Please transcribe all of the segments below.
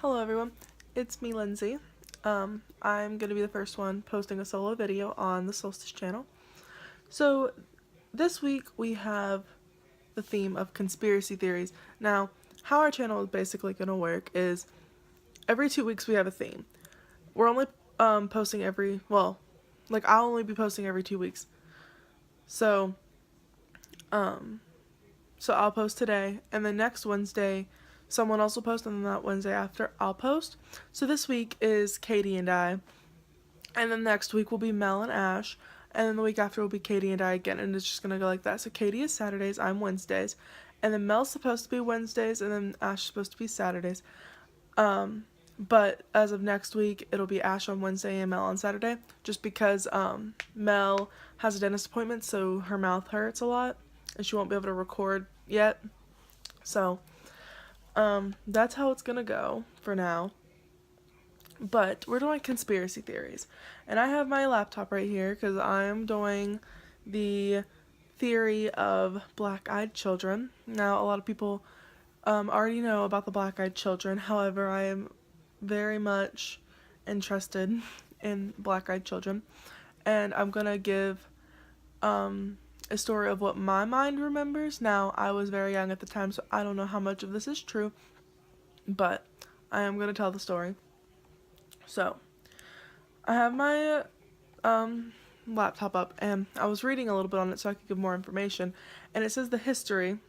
Hello everyone, it's me Lindsay. I'm going to be the first one posting a solo video on the Solstice channel. So this week we have the theme of conspiracy theories. Now, how our channel is basically going to work is every 2 weeks we have a theme. We're only posting I'll only be posting every 2 weeks. So, so I'll post today, and then next Wednesday someone else will post, and then that Wednesday after I'll post. So this week is Katie and I, and then next week will be Mel and Ash, and then the week after will be Katie and I again, and it's just gonna go like that. So Katie is Saturdays, I'm Wednesdays, and then Mel's supposed to be Wednesdays, and then Ash is supposed to be Saturdays. But as of next week, it'll be Ash on Wednesday and Mel on Saturday, just because Mel has a dentist appointment, so her mouth hurts a lot, and she won't be able to record yet. So that's how it's gonna go for now. But we're doing conspiracy theories, and I have my laptop right here because I'm doing the theory of black-eyed children. Now, a lot of people already know about the black-eyed children. However, I am very much interested in black-eyed children, and I'm gonna give a story of what my mind remembers. Now, I was very young at the time, so I don't know how much of this is true, but I am gonna tell the story. So, I have my laptop up, and I was reading a little bit on it so I could give more information, and it says the history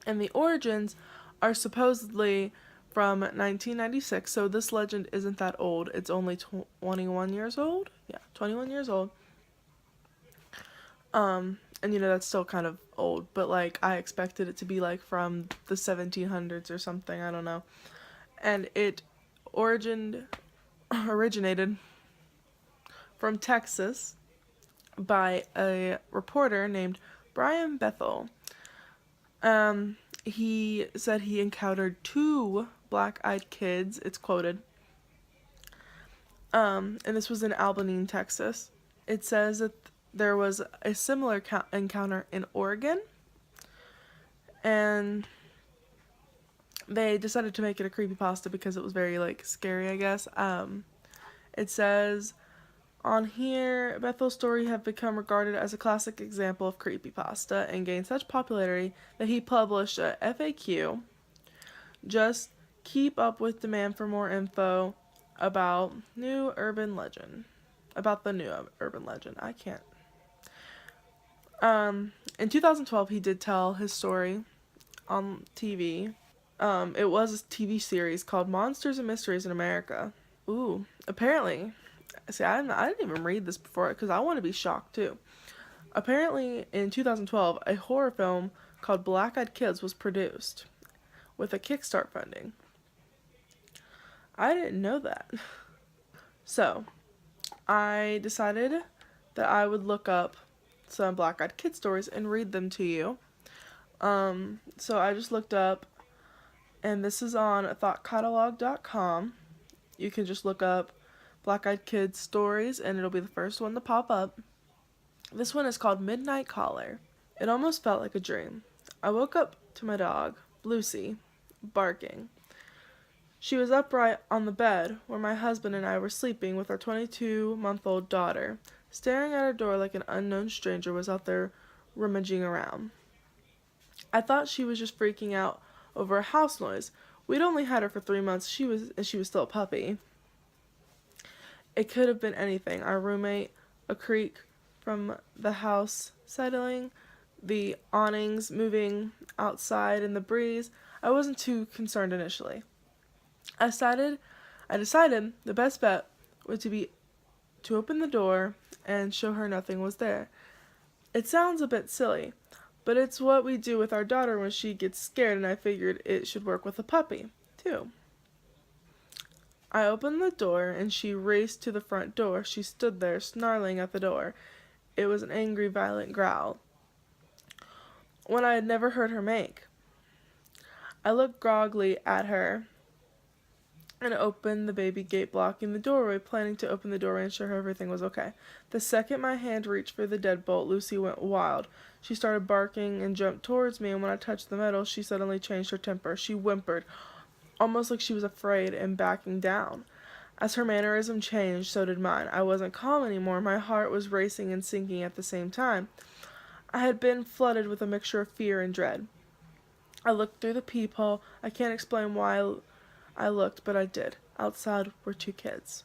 and the origins are supposedly from 1996, so this legend isn't that old. It's only 21 years old? Yeah, 21 years old. And that's still kind of old, but like I expected it to be like from the 1700s or something, I don't know. And it originated from Texas by a reporter named Brian Bethel. He said he encountered 2 black-eyed kids, it's quoted. And this was in Abilene, Texas. It says that there was a similar encounter in Oregon, and they decided to make it a creepypasta because it was very, scary, I guess. It says on here, Bethel's story have become regarded as a classic example of creepypasta and gained such popularity that he published a FAQ. Just keep up with demand for more info about the new urban legend. I can't. In 2012, he did tell his story on TV. It was a TV series called Monsters and Mysteries in America. Ooh, apparently. See, I didn't even read this before because I want to be shocked too. Apparently, in 2012, a horror film called Black-Eyed Kids was produced with a Kickstart funding. I didn't know that. So, I decided that I would look up some Black-Eyed Kid stories and read them to you. So I just looked up, and this is on thoughtcatalog.com. You can just look up Black-Eyed Kids stories, and it'll be the first one to pop up. This one is called Midnight Caller. It almost felt like a dream. I woke up to my dog, Lucy, barking. She was upright on the bed where my husband and I were sleeping with our 22-month-old daughter. Staring at our door like an unknown stranger was out there rummaging around. I thought she was just freaking out over a house noise. We'd only had her for 3 months. She was still a puppy. It could have been anything. Our roommate, a creak from the house settling, the awnings moving outside in the breeze. I wasn't too concerned initially. I decided the best bet would be to open the door and show her nothing was there. It sounds a bit silly, but it's what we do with our daughter when she gets scared, and I figured it should work with a puppy, too. I opened the door, and she raced to the front door. She stood there, snarling at the door. It was an angry, violent growl, one I had never heard her make. I looked groggily at her and opened the baby gate blocking the doorway, planning to open the doorway and show her everything was okay. The second my hand reached for the deadbolt, Lucy went wild. She started barking and jumped towards me, and when I touched the metal, she suddenly changed her temper. She whimpered, almost like she was afraid and backing down. As her mannerism changed, so did mine. I wasn't calm anymore. My heart was racing and sinking at the same time. I had been flooded with a mixture of fear and dread. I looked through the peephole. I can't explain why I looked, but I did. Outside were two kids.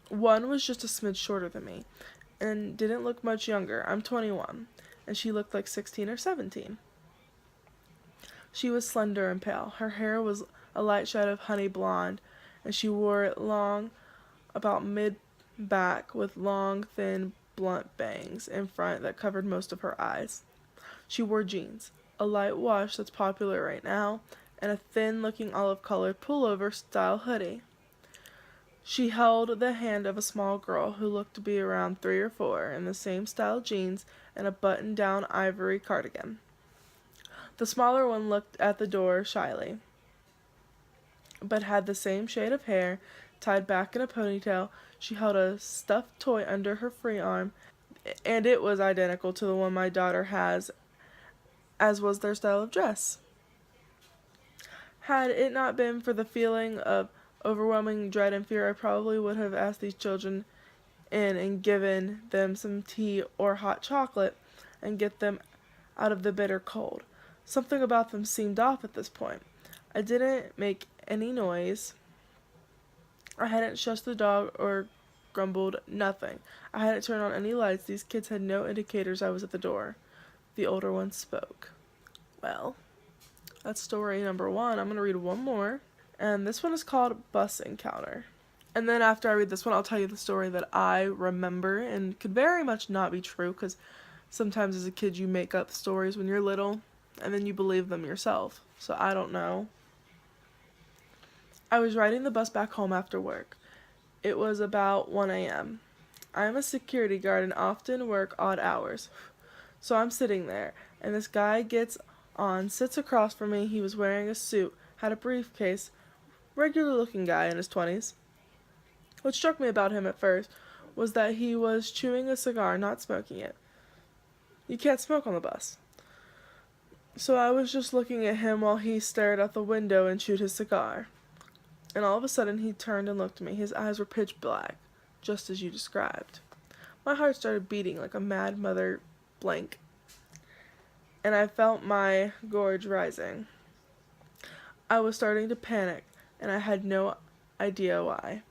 One was just a smidge shorter than me, and didn't look much younger. I'm 21, and she looked like 16 or 17. She was slender and pale. Her hair was a light shade of honey blonde, and she wore it long, about mid-back, with long, thin, blunt bangs in front that covered most of her eyes. She wore jeans, a light wash that's popular right now, and a thin-looking olive-colored pullover style hoodie. She held the hand of a small girl who looked to be around 3 or 4, in the same style jeans and a button-down ivory cardigan. The smaller one looked at the door shyly, but had the same shade of hair, tied back in a ponytail. She held a stuffed toy under her free arm, and it was identical to the one my daughter has, as was their style of dress. Had it not been for the feeling of overwhelming dread and fear, I probably would have asked these children in and given them some tea or hot chocolate and get them out of the bitter cold. Something about them seemed off at this point. I didn't make any noise. I hadn't shushed the dog or grumbled, nothing. I hadn't turned on any lights. These kids had no indicators I was at the door. The older one spoke. Well, that's story number 1. I'm going to read one more, and this one is called Bus Encounter. And then after I read this one, I'll tell you the story that I remember, and could very much not be true, because sometimes as a kid you make up stories when you're little, and then you believe them yourself. So I don't know. I was riding the bus back home after work. It was about 1 a.m. I am a security guard and often work odd hours. So I'm sitting there, and this guy gets on, sits across from me. He was wearing a suit, had a briefcase, regular looking guy in his 20s. What struck me about him at first was that he was chewing a cigar, not smoking it. You can't smoke on the bus. So I was just looking at him while he stared out the window and chewed his cigar. And all of a sudden he turned and looked at me. His eyes were pitch black, just as you described. My heart started beating like a mad mother blank, and I felt my gorge rising. I was starting to panic, and I had no idea why.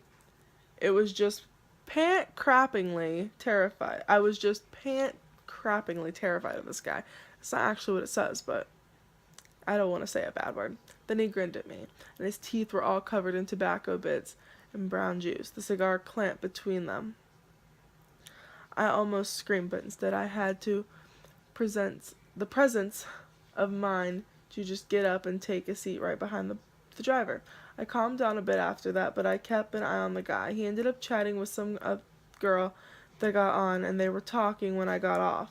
It was just pant-crappingly terrified. I was just pant-crappingly terrified of this guy. It's not actually what it says, but I don't want to say a bad word. Then he grinned at me, and his teeth were all covered in tobacco bits and brown juice, the cigar clamped between them. I almost screamed, but instead I had to present the presence of mind to just get up and take a seat right behind the driver. I calmed down a bit after that, but I kept an eye on the guy. He ended up chatting with some girl that got on, and they were talking when I got off.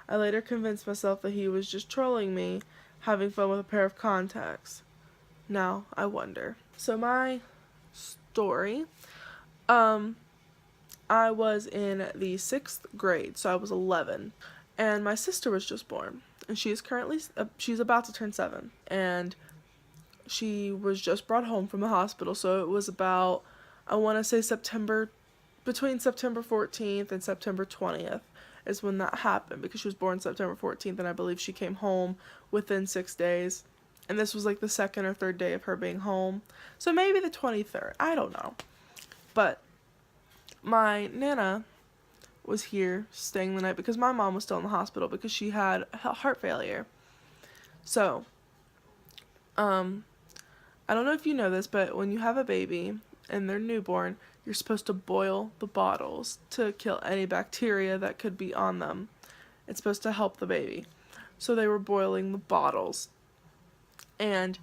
I later convinced myself that he was just trolling me, having fun with a pair of contacts. Now I wonder. So my story, I was in the 6th grade, so I was 11, and my sister was just born, and she's about to turn 7, and she was just brought home from the hospital. So it was about, I want to say between September 14th and September 20th is when that happened, because she was born September 14th, and I believe she came home within 6 days. And this was like the 2nd or 3rd day of her being home. So maybe the 23rd. I don't know. But my Nana was here staying the night because my mom was still in the hospital because she had heart failure. So, I don't know if you know this, but when you have a baby and they're newborn, you're supposed to boil the bottles to kill any bacteria that could be on them. It's supposed to help the baby. So they were boiling the bottles. And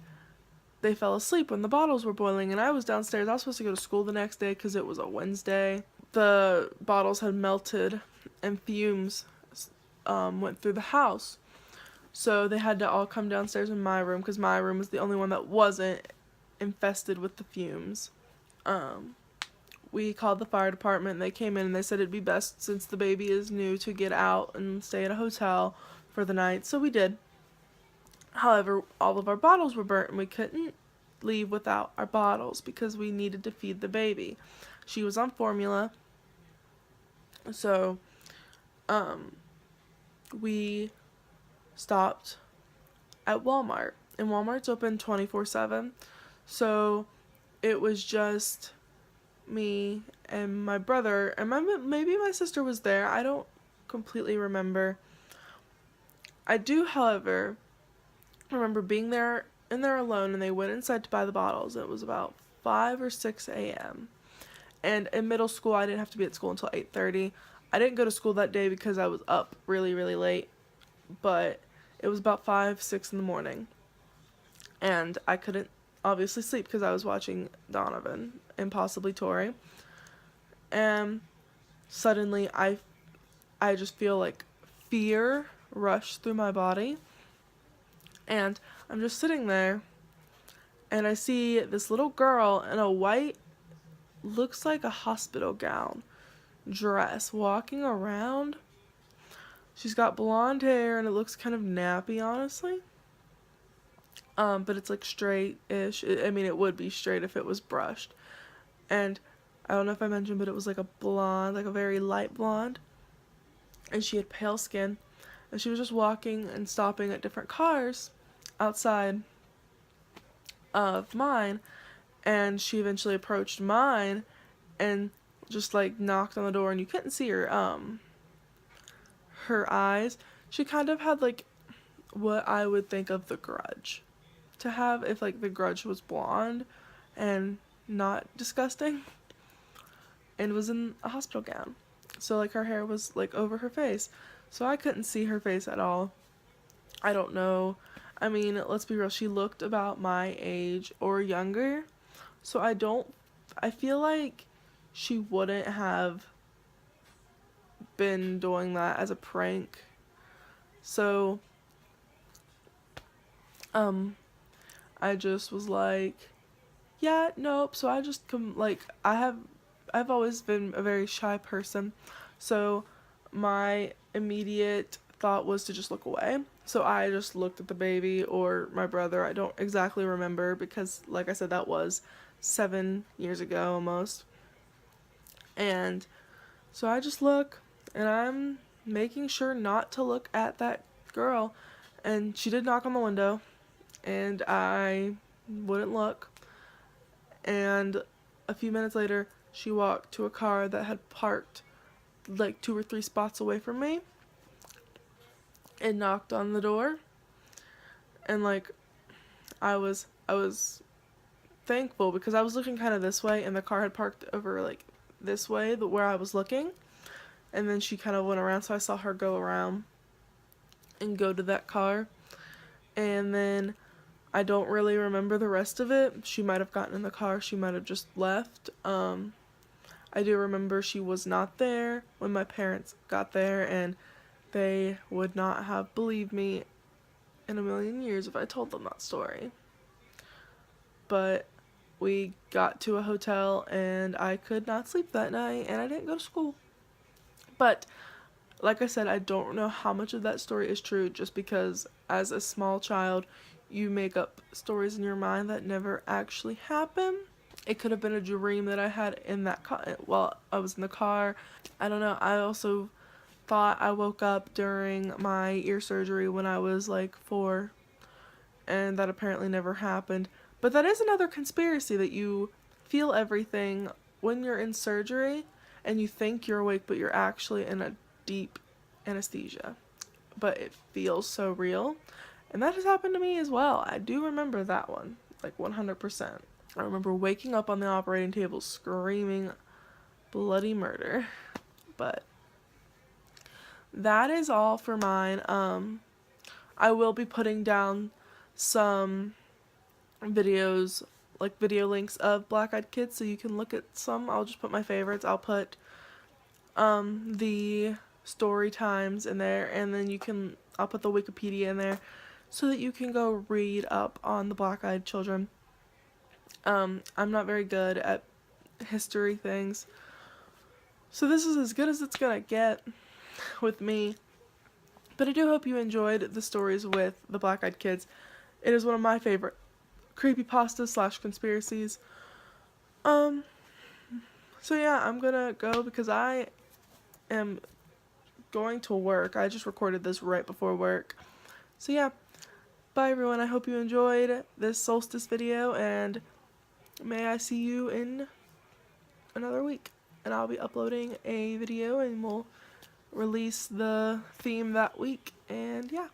they fell asleep when the bottles were boiling, and I was downstairs. I was supposed to go to school the next day because it was a Wednesday. The bottles had melted, and fumes went through the house. So they had to all come downstairs in my room, because my room was the only one that wasn't infested with the fumes. We called the fire department, and they came in, and they said it'd be best, since the baby is new, to get out and stay at a hotel for the night. So we did. However, all of our bottles were burnt and we couldn't leave without our bottles because we needed to feed the baby. She was on formula. So, we stopped at Walmart. And Walmart's open 24/7. So, it was just me and my brother, and maybe my sister was there. I don't completely remember. I do, however, remember being there in there alone, and they went inside to buy the bottles. It was about 5 or 6 a.m. And in middle school, I didn't have to be at school until 8:30. I didn't go to school that day because I was up really, really late, but it was about 5, 6 in the morning. And I couldn't obviously sleep because I was watching Donovan and possibly Tori. And suddenly I just feel like fear rush through my body. And I'm just sitting there and I see this little girl in a white, looks like a hospital gown dress walking around. She's got blonde hair and it looks kind of nappy, honestly. But it's like straight-ish. I mean, it would be straight if it was brushed. And I don't know if I mentioned, but it was like a blonde, like a very light blonde. And she had pale skin. And she was just walking and stopping at different cars outside of mine. And she eventually approached mine and just like knocked on the door, and you couldn't see her eyes. She kind of had like what I would think of The Grudge to have if like The Grudge was blonde and not disgusting and was in a hospital gown. So like her hair was like over her face. So I couldn't see her face at all. I don't know. I mean, let's be real, she looked about my age or younger. So I feel like she wouldn't have been doing that as a prank. So, I just was like, yeah, nope. So I just I've always been a very shy person. So my immediate thought was to just look away. So I just looked at the baby or my brother. I don't exactly remember because, like I said, that was 7 years ago almost. And so I just look and I'm making sure not to look at that girl. And she did knock on the window and I wouldn't look. And a few minutes later, she walked to a car that had parked like 2 or 3 spots away from me and knocked on the door. And like I was thankful because I was looking kind of this way and the car had parked over like this way, where I was looking. And then she kind of went around, so I saw her go around and go to that car. And then I don't really remember the rest of it. She might have gotten in the car, she might have just left. I do remember she was not there when my parents got there, and they would not have believed me in a million years if I told them that story. But we got to a hotel and I could not sleep that night and I didn't go to school. But like I said, I don't know how much of that story is true, just because as a small child you make up stories in your mind that never actually happen. It could have been a dream that I had in that car while I was in the car. I don't know. I also thought I woke up during my ear surgery when I was like 4, and that apparently never happened. But that is another conspiracy, that you feel everything when you're in surgery and you think you're awake but you're actually in a deep anesthesia. But it feels so real. And that has happened to me as well. I do remember that one, like 100%. I remember waking up on the operating table screaming bloody murder. But that is all for mine. I will be putting down some videos, like video links of Black Eyed Kids, so you can look at some. I'll just put my favorites. I'll put the story times in there, and then I'll put the Wikipedia in there so that you can go read up on the Black Eyed Children. I'm not very good at history things, so this is as good as it's gonna get with me. But I do hope you enjoyed the stories with the Black Eyed Kids. It is one of my favorite creepypastas slash conspiracies. Um, so yeah, I'm gonna go because I am going to work. I just recorded this right before work. So yeah, bye everyone. I hope you enjoyed this solstice video, and may I see you in another week. And I'll be uploading a video and we'll release the theme that week. And yeah.